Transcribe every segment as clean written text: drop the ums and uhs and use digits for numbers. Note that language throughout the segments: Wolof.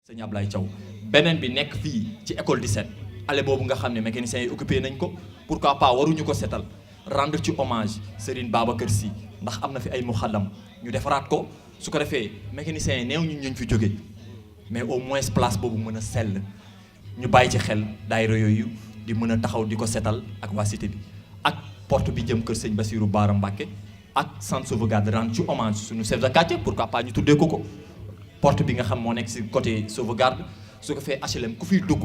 sëñ Ablaye Thiaw beneen bi nekk fii ci école 17 allée boobu nga xam ne mécaniciens yi occupé nañ ko pourquoi pas waruñu ko setal rendre ci hommage Serigne Babacar Sy ndax am na fi ay muxaddam ñu defaraat ko su ko defee mécaniciens yi néew ñu fi jóge mais au moins place boobu mën a sell ñu bàyyi ci xel daayira yooyu di mën a taxaw di ko setal ak waa cité bi ak porte bi jëm kër sëñ Bassirou Bara Mbacké ak centre sauvegarde rendre ci hommage suñu chef de quartier pourquoi pas ñu tuddee ko porte bi nga xam moo nekk ci côté sauvegarde su ko fee HLM ku fiy dugg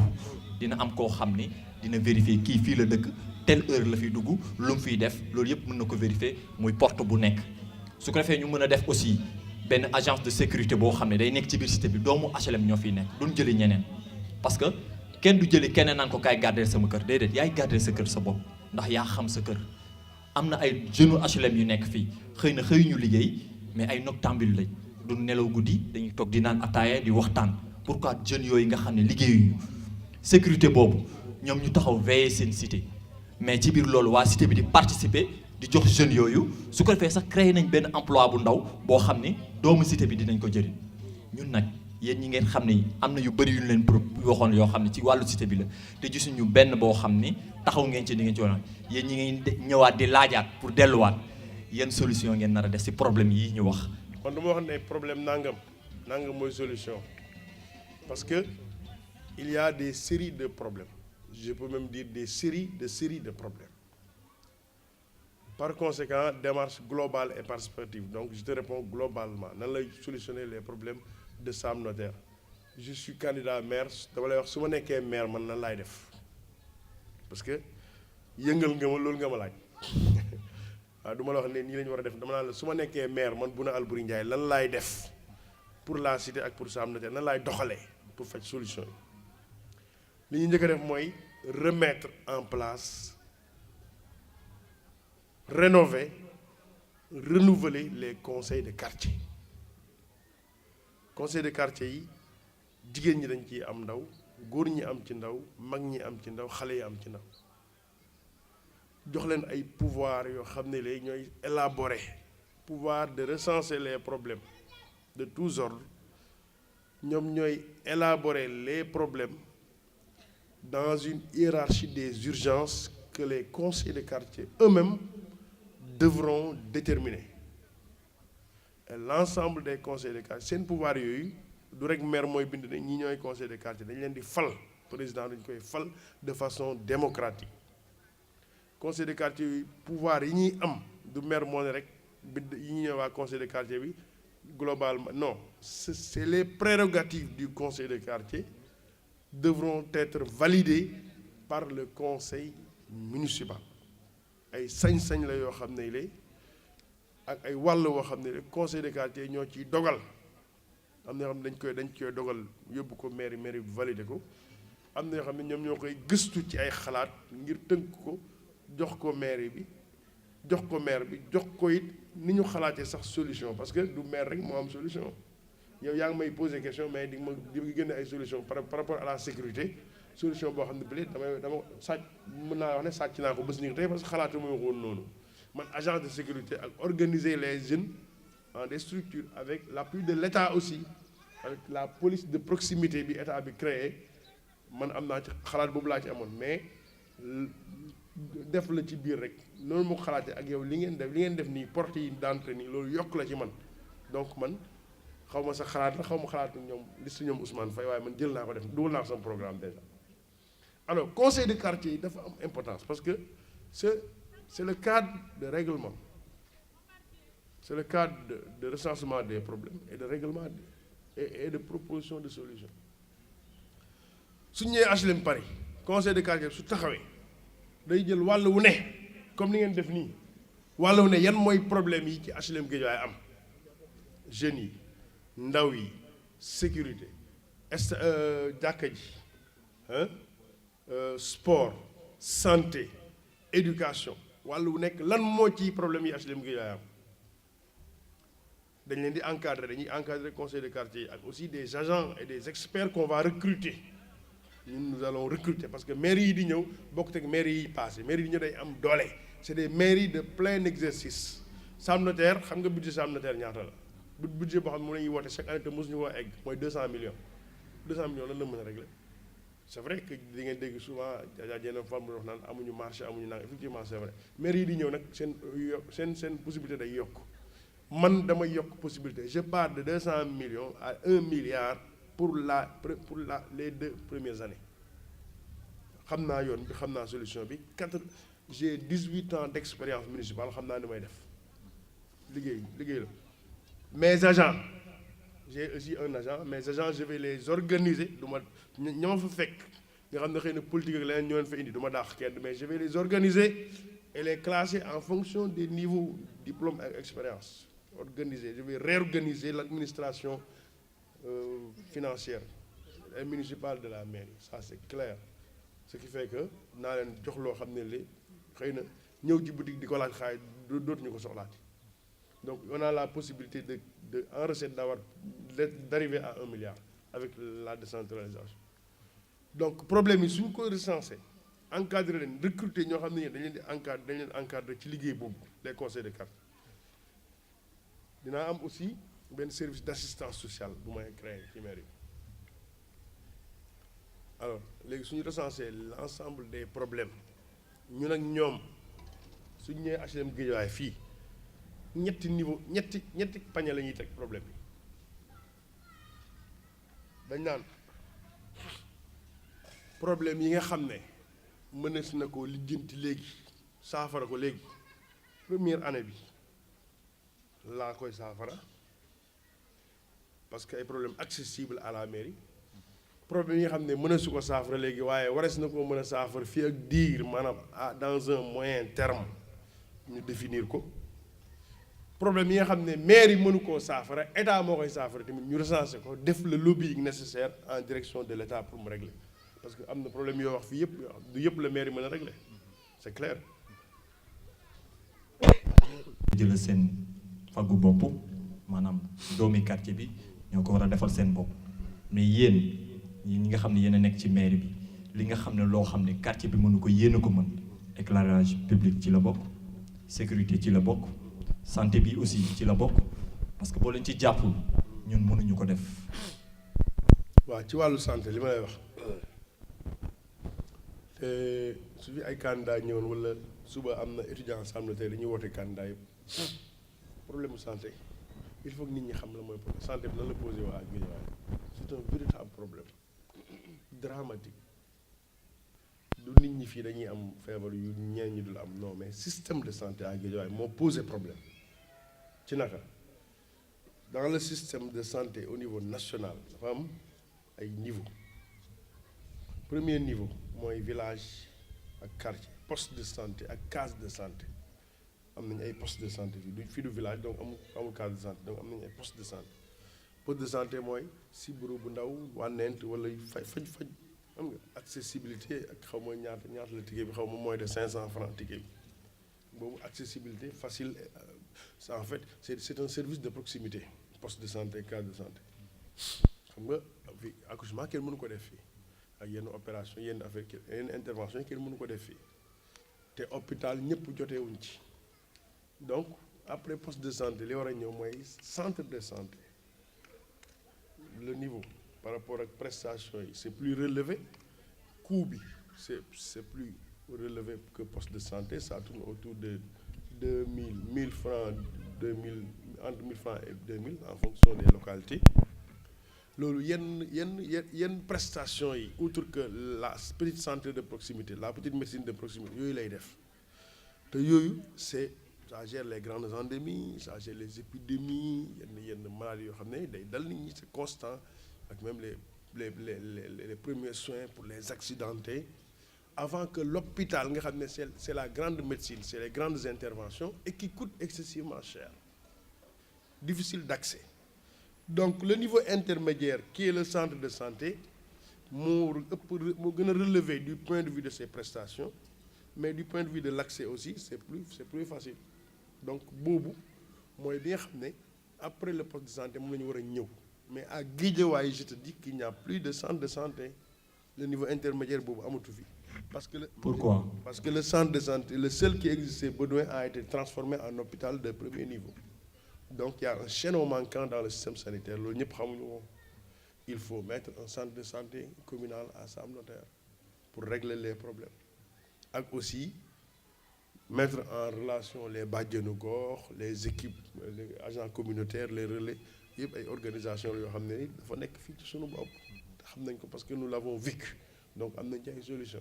dina am koo xam ni dina vérifier kii fii la dëkk telle heure la fiy dugg lu mu fiy def loolu yëpp mën na ko vérifier muy porte bu nekk su ko defee ñu mën a def aussi benn agence de sécurité boo xam ne day nekk ci biir cité bi doomu HLM ñoo fiy nekk duñ jëli ñeneen parce que kenn du jëli keneen naan ko kaay garder sama kër déedéet yaay garder sa kër sa bopp ndax yaa xam sa kër am na ay jeunes HLM yu nekk fii xëy na xëy ñu liggéey mais ay noctambule lañ du nelaw guddi dañuy toog di naan ataaya di waxtaan pourquoi jeunes yooyu nga xam ne liggéeyuñu sécurité boobu ñoom ñu taxaw veiller seen cité mais ci biir loolu waa cité bi di participer di jox jeunes yooyu su ko defee sax créé nañ benn emploi bu ndaw boo xam ne doomu cité bi dinañ ko jëriñ ñun nag yéen ñi ngeen xam ne am na yu bëri yu ñu leen waxoon yoo xam ne ci wàllu cité bi la te gisuñu benn boo xam ni taxaw ngeen ci di ngeen ci woon yéen ñi ngeen ñëwaat di laajaat pour delluwaat yenn solution ngeen nar a def ci problème yi ñu wax. kon du ma wax ne problème nangam mooy solution parce que il y a des séries de problèmes je peux même dire des séries de problèmes par conséquent démarche globale et participative donc je te réponds globalement nan lay solutionner les problèmes de Sam Notaire je suis candidat maire dama lay wax su ma nekkee maire man nan laay def parce que yëngal nga ma loolu nga ma laaj waaw du ma la wax ne nii la ñu war a def dama naan la su ma nekkee maire man Bouna Albouri Ndiaye lan laay def pour la cité ak pour Sam Notaire nan laay doxalee pour faj solution yi li ñu njëkk a def mooy remettre en place rénover renouveler les conseils de quartier conseil de quartier yi jigéen ñi dañ ciy am ndaw góor ñi am ci ndaw mag ñi am ci ndaw xale yi am ci ndaw jox leen ay pouvoir yoo xam ne léegi ñooy élaborer pouvoir de recenser les problèmes de tous ordres ñoom ñooy élaborer les problèmes dans une hiérarchie des urgences que les conseils de quartier eux-mêmes devront déterminer et l'ensemble des conseils de quartier seen pouvoir yooyu du rek maire mooy bind ne ñi ñooy conseil de quartier dañ leen di fal président dañ koy fal de façon démocratique conseil de quartier yi pouvoir yi ñuy am du maire moo ne rek bind yi ñuy waa conseil de quartier bi globalement non c'est les prérogatives du conseil de quartier devront être validées par le conseil municipal ay sañ-sañ la yoo xam ne lay ak ay wàll woo xam ne conseil de quartier ñoo ciy dogal am na yoo xam ne dañ koy dogal yóbbu ko mairie bi validé ko am na yoo xam ne ñoom ñoo koy gëstu ci ay xalaat ngir tënk ko jox ko mairie bi jox ko maire bi jox ko it ni ñu xalaatee sax solution parce que du maire rek moo am solution yow yaa ngi may poser question mais di nga génne ay solution par rapport à la sécurité solution boo xam ne bi dama sàcc mën naa wax ne sàcc naa ko bés ni tey parce que xalaatu ma woon noonu man agence de sécurité ak organiser les jeunes en des structures avec l'appui de l'État aussi avec la police de proximité bi État bi créé man am naa ci xalaat boobu laa ci amoon mais def la ci biir rek noonu moo ko xalaatee ak yow li ngeen def nii porte yi d'entrée nii loolu yokk la ci man donc man xaw ma sax xalaat la xaw ma xalaatu ñoom liste ñoom Ousmane Faye waaye man jël naa ko def dugal naa ko sama programme déjà alors conseil de quartier yi dafa am importance parce que c'est le cadre de règlement c'est le cadre de recensement des problèmes et de règlement et de proposition de solution su ñëwee HLM Paris conseil de quartier su taxawee day jël wàll wu ne comme ni ngeen def nii wàll wu ne yan mooy problème yi ci HLM Guédiawaye am jeunes yi ndaw yi sécurité jàkka ji sport santé éducation wàll wu nekk lan moo ci problème yi HLM Guédiawaye am dañ leen di dañuy encadrer conseil de quartier yi ak aussi des agents et des experts qu'on va recruter nous allons recruter parce que mairie yi di ñëw bokkut ak mairie yi passé mairie yi di ñëw day am doole c'est des mairies de plein exercice Sam Notaire xam nga budget Sam Notaire ñaata la budget boo xam ne moom la ñuy woote chaque année te mosuñu koo egg mooy 200 millions 200 millions lan la mën a régler c'est vrai que di ngeen dégg souvent yenn forme wax naan amuñu marché amuñu nang effectivement c'est vrai maire yi di ñëw nag seen possibilité day yokk man damay yokk possibilité je pars de 200 millions à 1 milliard pour les 2 premières années xam naa yoon bi xam naa solution bi j'ai 18 ans d'expérience municipale xam naa ni may def liggéey la mes agents j'ai aussi un agent mes agents je vais les organiser du ma ña ma fa fekk nga xam ne xëy na politique ak leneen ñoo leen fa indi du ma dàq kenn mais je vais les organiser et les classer en fonction des niveaux diplôme ak expérience organiser je vais réorganiser l'administration financière et municipale de la mairie ça c'est clair ce qui fait que naa leen jox loo xam ne li xëy na ñëw ci boutique di ko laaj xaay dootuñu ko soxlaati donc on a la possibilité de en recette d'arriver à 1 milliard avec la décentralisation donc problème yi suñ ko recensé encadrer leen recruter ñoo xam ne dañ leen encadrer ci liggéey boobu les conseils de quartier dinaa am aussi benn service d'assistance sociale bu may créer ci mairie yi alors léegi suñu recenser l'ensemble des problèmes ñun ak ñoom suñ ñëwee HLM Guédiawaye fii ñetti pañe la ñuy teg problème bi dañ naan problème yi nga xam ne mënees na ko lijjanti léegi saafara ko léegi première année bi laa koy saafara parce que ay problème accessible à la mairie problème yi nga xam ne mën a su ko saafara léegi waaye warees na koo mën a saafara fii ak diir maanaam dans un moyen terme ñu définir ko problème yi nga xam ne maire yi mënu koo saafara état moo koy saafara tamit ñu recenser ko def le lobbying nécessaire en direction de l'état pour mu régler parce que am na problème yoo wax fii yëpp du yëpp la maire yi mën a régler c'est clair. jël seen faggu bopp maanaam doomi quartier bi ñoo ko war a defal seen bopp mais yéen ñi nga xam ne yéen a nekk ci mairie bi li nga xam ne loo xam ne quartier bi mënu ko yéen a ko mën éclairage public ci la bokk sécurité ci la bokk santé bi aussi ci la bokk parce que boo leen ci jàppul ñun mënuñu ko def. waaw ci wàllu santé li ma lay wax te su fi ay candidat ñëwoon wala suba am na étudiant ensemble tey dañuy woote candidat yëpp problème mu santé il faut que nit ñi xam la mooy problème santé bi nan la posé waa ak Guédiawaye c'est un véritable problème dramatique du nit ñi fii dañuy am feebar yu ñeen ñi dul am non mais système de santé à Guédiawaye moo posé problème ci naka dans le système de santé au niveau national dafa am ay niveau premier niveau mooy village ak quartier poste de santé ak case de santé am nañu ay poste de santé fii du village donc amul case de santé donc am nañu ay poste de santé poste de santé mooy sibbiru bu ndaw wànneent wala faj xam nga accessibilité ak xaw ma ñaata la ticket bi xaw ma moins de 500 francs ticket bi boobu accessibilité facile en fait c'est un service de proximité poste de santé case de santé xam nga fi accouchement kenn mënu ko def fii ak yenn opération yenn affaire yenn intervention kenn mënu ko def fii te hôpital ñëpp joteewuñ ci donc après poste de santé li war a ñëw mooy centre de santé le niveau par rapport ak prestation yi c'est plus relevé coût bi c'est plus relevé que poste de santé ça tourne autour de 1000 francs 2000 entre 1000 francs et 2000 en fonction des localités loolu yenn prestation yi outre que la petite santé de proximité la petite médecine de proximité yooyu lay def te yooyu ça gère les grandes endémies ça gère les épidémies yenn maladies yoo xam ne day dal nit ñi c'est constant ak même les premiers soins pour les accidentés avant que l'hôpital nga xam ne c'est la grande médecine c'est les grandes interventions et qui coûtent excessivement cher difficile d'accès donc le niveau intermédiaire qui est le centre de santé moo gën a relevé du point de vue de ses prestations mais du point de vue de l'accès aussi c'est plus facile donc boobu mooy bi nga xam ne après le poste de santé moom la ñu war a ñëw mais à Guédiawaye je te dis qu'il n'y a plus de centre de santé le niveau intermédiaire boobu amatu fi Pourquoi? Parce que le centre de santé le seul qui existait Baudouin a été transformé en hôpital de premier niveau donc il y a un chaînon manquant dans le système sanitaire loolu ñëpp xamuñu ko il faut mettre un centre de santé communal à Sam Notaire pour régler les problèmes ak aussi mettre en relation les bàjjenu gox les équipes les agents communautaires les relais yëpp ay organisation yoo xam ne dafa nekk fii ci sunu bopp te xam nañ ko parce que nous l'avons vécu donc am nañ ci ay solution.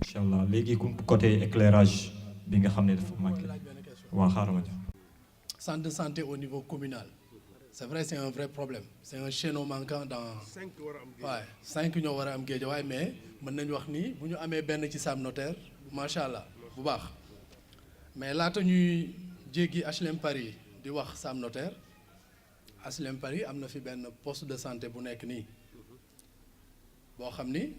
incha allah léegi côté éclairage bi nga xam ne dafa manqué waaw xaaral ma centre de santé au niveau communal c'est vrai c'est un vrai problème c'est un chaînon manquant dans 5 ñoo war a am Guédiawaye mais mën nañu wax ni bu ñu amee benn ci Sam Notaire macha allah bu baax mais laata ñuy jéggi HLM Paris di wax Sam Notaire HLM Paris am na fi benn poste de santé bu nekk nii boo xam ni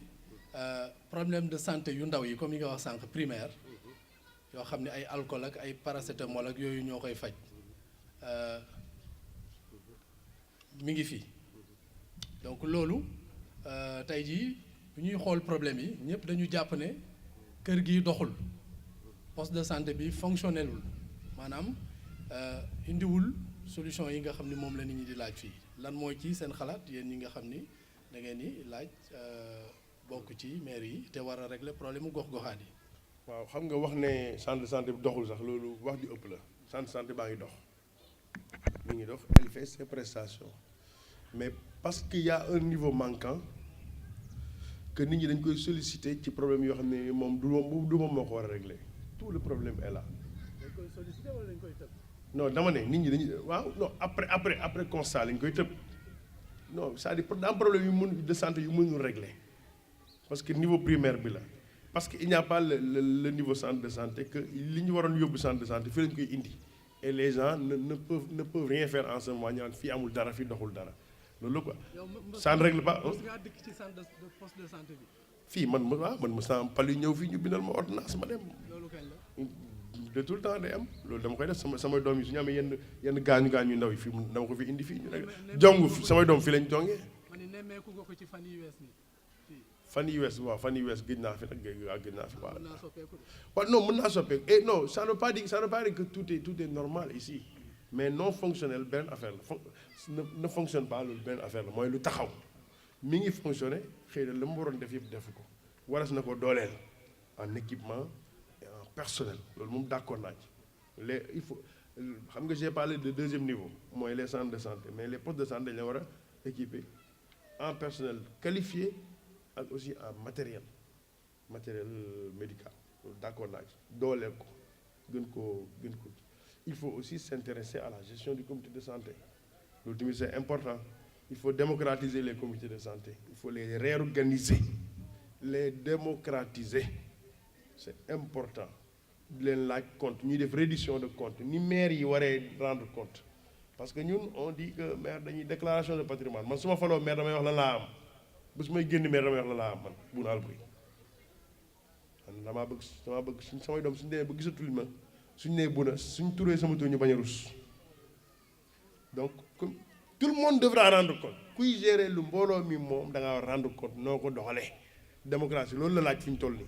problème de santé yu ndaw yi comme yi nga wax sànq primaire yoo xam ne ay alcool ak ay paracétamol ak yooyu ñoo koy faj mi ngi fi donc loolu tey jii bu ñuy xool problème yi ñëpp dañu jàpp ne kër gi doxul poste de santé bi fonctionnelul maanaam indiwul solution yi nga xam ni moom la nit ñi di laaj fii lan mooy ci seen xalaat yéen ñi nga xam ni da ngeen ni laaj bokk ci maire yi te war a régler problème mu gox-goxaan yi. waaw xam nga wax ne centre de santé bi doxul sax loolu wax ju ëpp la centre de santé baa ngi dox mi ngi dox elle fait ses prestations mais parce qu'il y a un niveau manquant que nit ñi dañ koy solliciter ci problème yoo xam ne moom du moom moo ko war a régler tout le problème est là. dañ koy solliciter wala dañ koy tëb. non dama ne nit ñi dañuy waaw non après constat lañ koy tëb non c'est-à-dire daa am problème yu mën de santé yu mënul régler parce que niveau primaire bi la. parce que il n'y a pas le niveau centre de santé que li ñu waroon yóbbu centre de santé fii lañ koy indi et les gens ne peuvent rien faire en ce moment ñu naan fii amul dara fii doxul dara loolu quoi. ça ne règle pas. nga dëkk ci centre de poste de santé bi. fii man ma sama pal yi ñëw fii ñu bindal ma ordonnance ma dem. loolu kañ la. de tout le temps day am loolu dama koy def samay doom yi su ñu amee yenn gaañu ndaw yi fii dama ko fi indi fii ñu rek jong samay doom fii lañ jongee. ma ne nemmeeku nga ko ci fan yu wees nii. fan yi wees gëj naa fi nag gëj naa fi waaw non mën naa soppeeku et non ça ne veut pas dire que tout est normal ici mais non fonctionnel benn affaire la ne fonctionne pas loolu benn affaire la mooy lu taxaw mi ngi fonctionner xëy na la mu waroon def yëpp defu ko waras na ko dooleel en équipement et en personnel loolu moom d'accord naa ci il faut xam nga j'ai parlé de deuxième niveau mooy les centres de santé mais les postes de santé dañ la war a équiper en personnel qualifié ak aussi en matériel médical d'accord naa ci dooleel ko gën ko il faut aussi s'intéresser à la gestion du comité de santé loolu tamit c'est important il faut démocratiser les comités de santé il faut les réorganiser les démocratiser c'est important di leen laaj compte ñuy def reddition de compte ni maire yi waree rendre compte parce que ñun on dit que maire dañuy déclaration de patrimoine man su ma faloo maire damay wax lan laa am bés may génn maire damay wax la laa am man Bouna Alboury man damaa bëgg suñ samay doom suñu demee ba gisatul ma suñ nee Bouna suñ turee sama tur ñu bañ a rus donc comme tout le monde devra rendre compte kuy gérer lu mbooloo mi moom da ngaa war rendre compte noo ko doxalee démocratie loolu la laaj fi ñu toll nii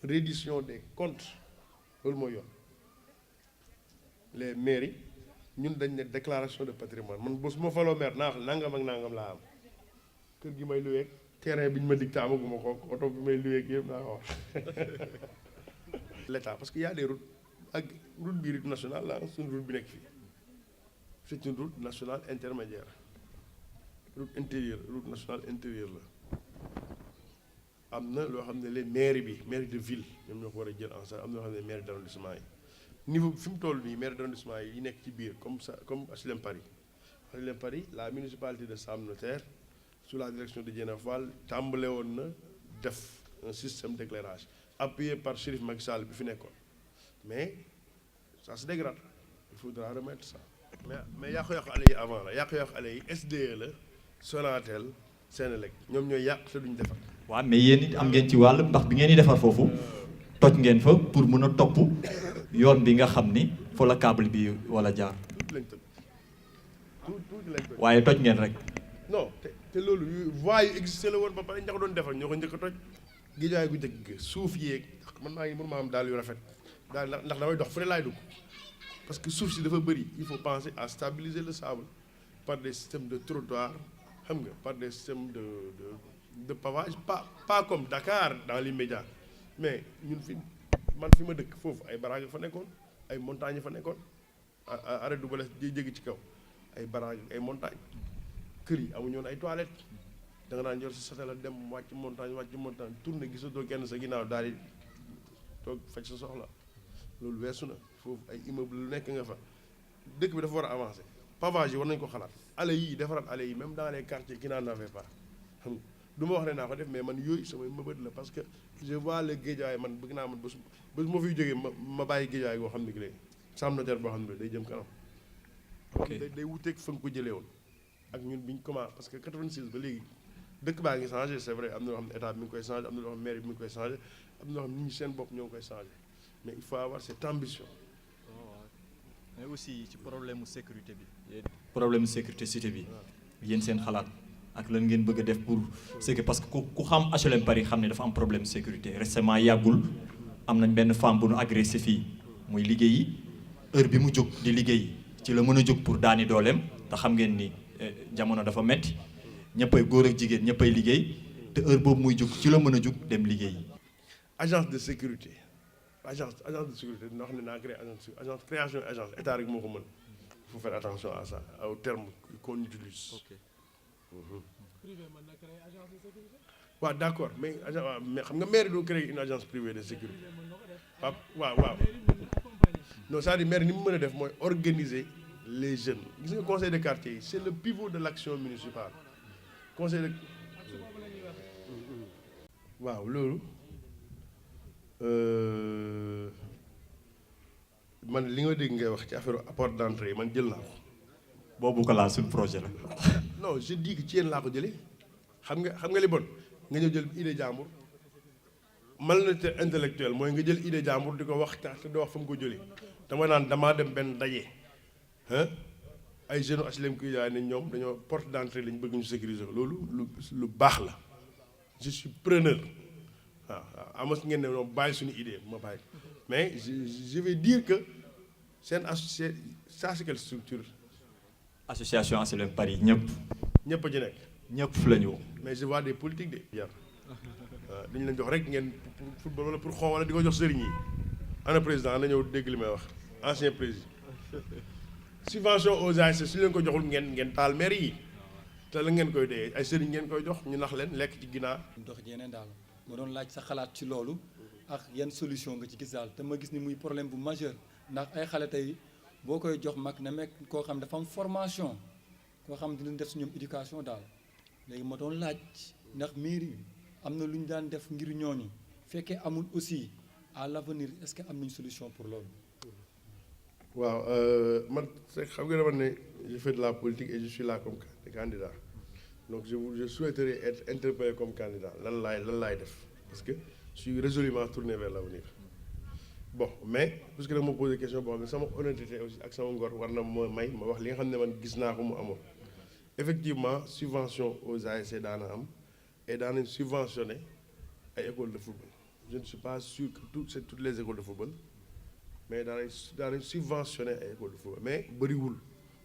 reddition des comptes loolu mooy yoon les mairies ñun dañ ne déclaration de patrimoine man bés ma faloo maire naa wax nangam ak nangam laa am kër gi may luweeg terrain bi ñu ma dicté amaguma ko oto bi may luweeg yëpp naa wax l'État parce que y a des routes ak route bi route nationale la suñu route bi nekk fii c'est une route nationale intermédiaire route intérieure route nationale intérieure la am na loo xam ne les mairie de ville ñoom ñoo ko war a jël en charge am na loo xam ne mairie d'arrondissement yi niveau fi mu toll nii mairie d'arrondissement yi nekk ci biir comme HLM Paris la municipalité de Sam Notaire sous la direction de Diéna Fall tàmbale woon na def un système d'éclairage appuyé par Chérif Macky Sall bi fi nekkoon mais ça se dégrade il faudra remettre ça mais yàqu-yàqu ale yi avant la yàqu-yàqu ale yi SDE la Sonatel Senelec ñoom ñooy yàq te duñ defar. waaw mais yéen it am ngeen ci wàll ndax bi ngeen di defar foofu toj ngeen fa pour mën a topp yoon bi nga xam ni fa la câble bi wala jaar. tuuti lañ toj tuuti lañ toj. waaye toj ngeen rek. non te loolu voies yu existé la woon ba pare ña ko doon defar ñoo ko njëkk a toj Guédiawaye gu njëkk suuf yeeg man maa ngi mënuma am daal yu rafet daal ndax damay dox fu ne laay dugg parce que suuf si dafa bëri il faut penser à stabiliser le sable par des systèmes de trottoir xam nga par des systèmes de pavage pas comme Dakar dans l'immédiat mais ñun man fi ma dëkk foofu ay barages fa nekkoon ay montagnes fa nekkoon arrêt du bales day jéggi ci kaw ay barages ay montagnes kër yi amuñu woon ay toilettes da nga daan yor sa satala dem wàcc montagne tourner gisatoo kenn sa ginnaaw daal di toog faj sa soxla loolu weesu na foofu ay immeuble lu nekk nga fa dëkk bi dafa war a avancer pavage yi war nañu ko xalaat allées yi defaraat allées yi même dans les quartiers qui n'en avaient pas xam nga du ma wax ne naa ko def mais man yooyu samay mëbët la parce que je vois le Guédiawaye man bëgg naa man bés ma fiy jógee ma bàyyi Guédiawaye boo xam ne léegi Sam Notaire boo xam ne day jëm kanam. ok day wuteeg fa nga ko jëlee woon ak ñun bi ñu commencé parce que 86 ba léegi dëkk baa ngi changé c'est vrai am na loo xam ne état bi mi ngi koy changé am na loo xam ne maire bi mi ngi koy changé am na loo xam ne nit ñi seen bopp ñoo ngi koy changé mais il faut avoir cette ambition. mais aussi ci problème mu sécurité bi. problème mu sécurité cité bi. yéen seen xalaat ak lan ngeen bëgg a def pour c'est que parce que ku xam HLM Paris xam ne dafa am problème sécurité récemment yàggul am nañ benn femme bu nu agressé fii muy liggéeyi heure bi mu jóg di liggéey ci la mën a jóg pour daani dooleem te xam ngeen ni jamono dafa metti ñëppay góor ak jigéen ñëppay liggéey te heure boobu muy jóg ci la mën a jóg dem liggéeyi. agence de sécurité agence de sécurité dina wax ne naa créé agence création agence état rek moo ko mën il faut faire attention à ça au terme qu'on utilise. ok. privé mën na créer agence de sécurité. waaw d'accord mais xam nga maire du créer une agence privée de sécurité waaw non c'est-à-dire maire ni mu mën a def mooy organiser les jeunes gis nga conseil de quartier yi c'est le pivot de l'action municipale conseil de waaw loolu man li nga dégg ngay wax ci affaire apport d'entrée yi man jël naa ko. boobu ko laa suñu projet la. non je dis que ci yéen laa ko jëlee xam nga li bon nga ñëw jël idée jàmbur malhonnêteté intellectuelle mooy nga jël idée jàmbur di ko wax te doo wax fa mu ko jëlee dama naan damaa dem benn daje ay jeunes HLM kuy jaay ne ñoom dañoo porte d'entrée lañ bëgg ñu sécuriser ko loolu lu baax la je suis preneur waaw amas ngeen ne noonu bàyyi suñu idée ma bàyyi mais je vais dire que seen associé ça c'est quelle structure. association HLM Paris ñëpp a ci nekk. ñëpp la ñu woo. mais je vois des politiques de yar dañu leen jox rek ngeen pour football wala pour xoo wala di ko jox sëriñ yi ana président na ñëw dégg li may wax ancien président subvention aux ASC su leen ko joxul ngeen taal maire yi te la ngeen koy dee ay sëriñ ngeen koy jox ñu nax leen lekk ci ginnaaw. dox yeneen daal ma doon laaj sa xalaat ci loolu ak yan solution nga ci gis daal te ma gis ni muy problème bu majeur ndax ay xale tey boo koy jox mag na mekk koo xam dafa am formation koo xam dinañ def si ñoom éducation daal léegi ma doon laaj ndax mairie am na lu ñu daan def ngir ñooñu fekkee amul aussi à l'avenir est-ce que am nañ solution pour loolu. waaw man xam nga dama ne je fais de la politique et je suis là comme candidat donc je souhaiterais être interpellé comme candidat lan laay def parce que je suis résolument tourné vers l'avenir bon mais parce que da ma posé question boo xam ne sama honnêteté aussi ak sama ngor war na ma may ma wax li nga xam ne man gis naa ko mu amoon effectivement subvention aux ASC daana am et daanañ subventionné ay écoles de football je ne suis pas sûr que toutes les écoles de football mais daanañ subventionné ay écoles de football mais bëriwul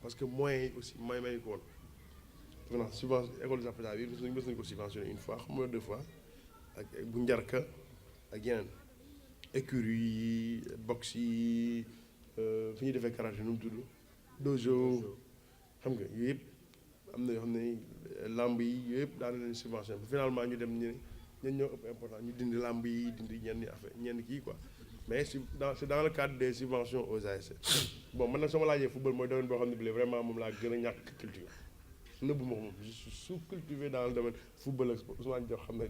parce que moyens yi aussi may ko woon maintenant subvention école de Zapata bi mës nañu ko subventionné une fois xam nga 2 fois ak bu njarka ak yeneen écurie yi boxe yi fi ñuy defee karaté nu mu tudd dojo xam nga yooyu yëpp am na yoo xam ne lamb yi yooyu yëpp daana leen subventionné finalement ñu dem ñen ñoo ëpp important ñu dindi lamb yi dindi ñenn kii quoi mais c'est dans le cadre des subventions aux ASC bon man nag sama laajee football mooy domaine boo xam ne bi vraiment moom laa gën a ñàkk culture nëbbu ma ko moom je suis sous-cultivé dans le domaine football ak Ousmane Diop xam ne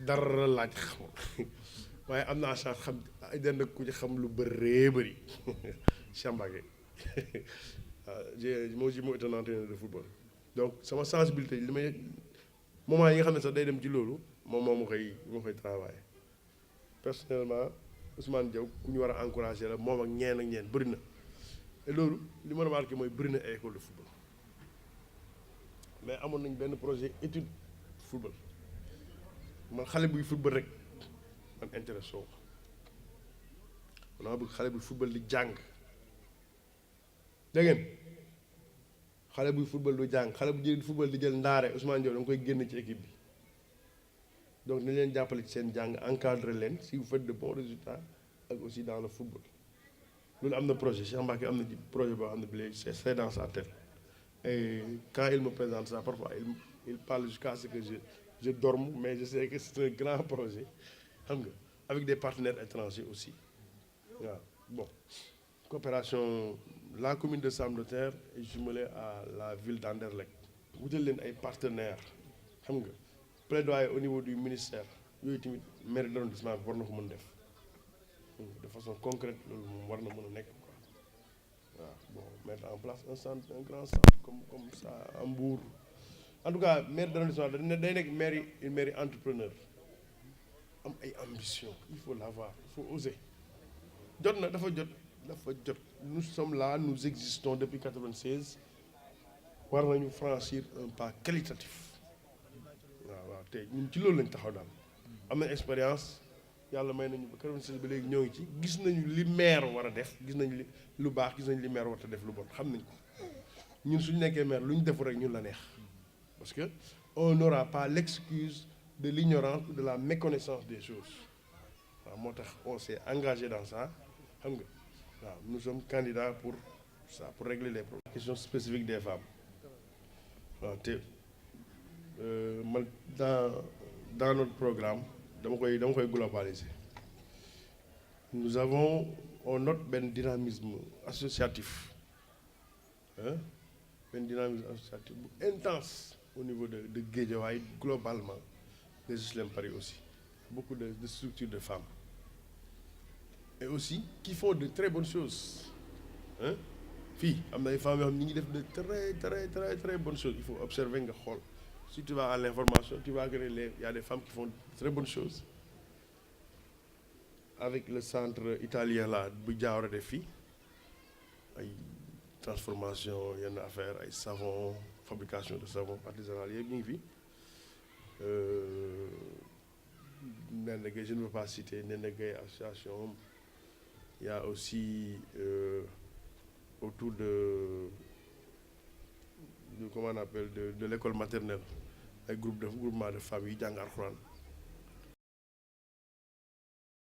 dara laaj xam waaye am naa chance xam ay dend ku ci xam lu bëree bëri Chambake waaw j'ai été un entraîneur de football donc sama sensibilité li may moment yi nga xam ne sax day dem ci loolu moom moo koy travailler personnellement Ousmane Diaw ku ñu war a encourager la moom ak ñeen bëri na et loolu li ma remarqué mooy bëri na ay école de football mais amoon nañ benn projet étude football man xale buy football rek man intéressé wu man maa bëgg xale buy football di jàng dégg ngeen xale buy football du jàng xale bu jël football di jël ndaare Ousmane Diop da nga koy génn ci équipe bi donc nañ leen jàppale ci seen jàng encadrer leen si vous faites de bons résultats ak aussi dans le football loolu am na projet Cheikh Mbacké am na ci projet boo xam ne bi léegi c'est dans sa tête et quand il me présente ça parfois il parle jusqu'à ce que je dorme mais je sais que c'est un grand projet xam nga avec des partenaires étrangers aussi waaw bon coopération la commune de Sam Notaire est jumelée à la ville d'Anderlecht wutal leen ay partenaires xam nga plaidoyer au niveau du ministère yooyu tamit maire d'arrondissement bi war na ko mën def de façon concrète loolu moom war na mën a nekk quoi waaw bon mettre en place un grand centre comme ça à Mbour en tout cas maire d'arrondissement day nekk une mairie entrepreneur am ay ambition il faut l'avoir il faut oser jot na dafa jot nous sommes là nous existons depuis 96 war nañu franchir un pas qualitatif waaw te ñun ci loolu lañ taxaw daal am na expérience yàlla may nañu ba 96 ba léegi ñoo ngi ci gis nañu li maire war a def gis nañu li lu baax gis nañu li maire war a def lu bon xam nañ ko ñun suñu nekkee maire lu ñu defu rek ñun la neex parce que on n'aura pas l'excuse de l'ignorance ou de la méconnaissance des choses waaw moo tax on s'est engagé dans ça xam nga waaw nous sommes candidats pour ça pour régler les problèmes questions spécifiques des femmes waaw te man dans notre programme dama koy globaliser on note benn dynamisme associatif benn dynamisme associatif bu intense au niveau de Guédiawaye globalement des HLM Paris aussi beaucoup de structures de femmes et aussi qui font de très bonnes choses fii am na ay femmes yoo xam ni ngi def de très bonnes choses il faut observer nga xool si tu vas à l'information tu vas que il y a des femmes qui font de très bonnes choses avec le centre italien là bu Diawara def fii ay transformation yenn affaire ay savon fabrication de savon artisanal yëpp ñu ngi fi Nene Gueye je ne veux pas citer Nene Gueye association il y a aussi autour de comment on appelle de l'école maternelle ay groupement de femmes yi jàng alxuraan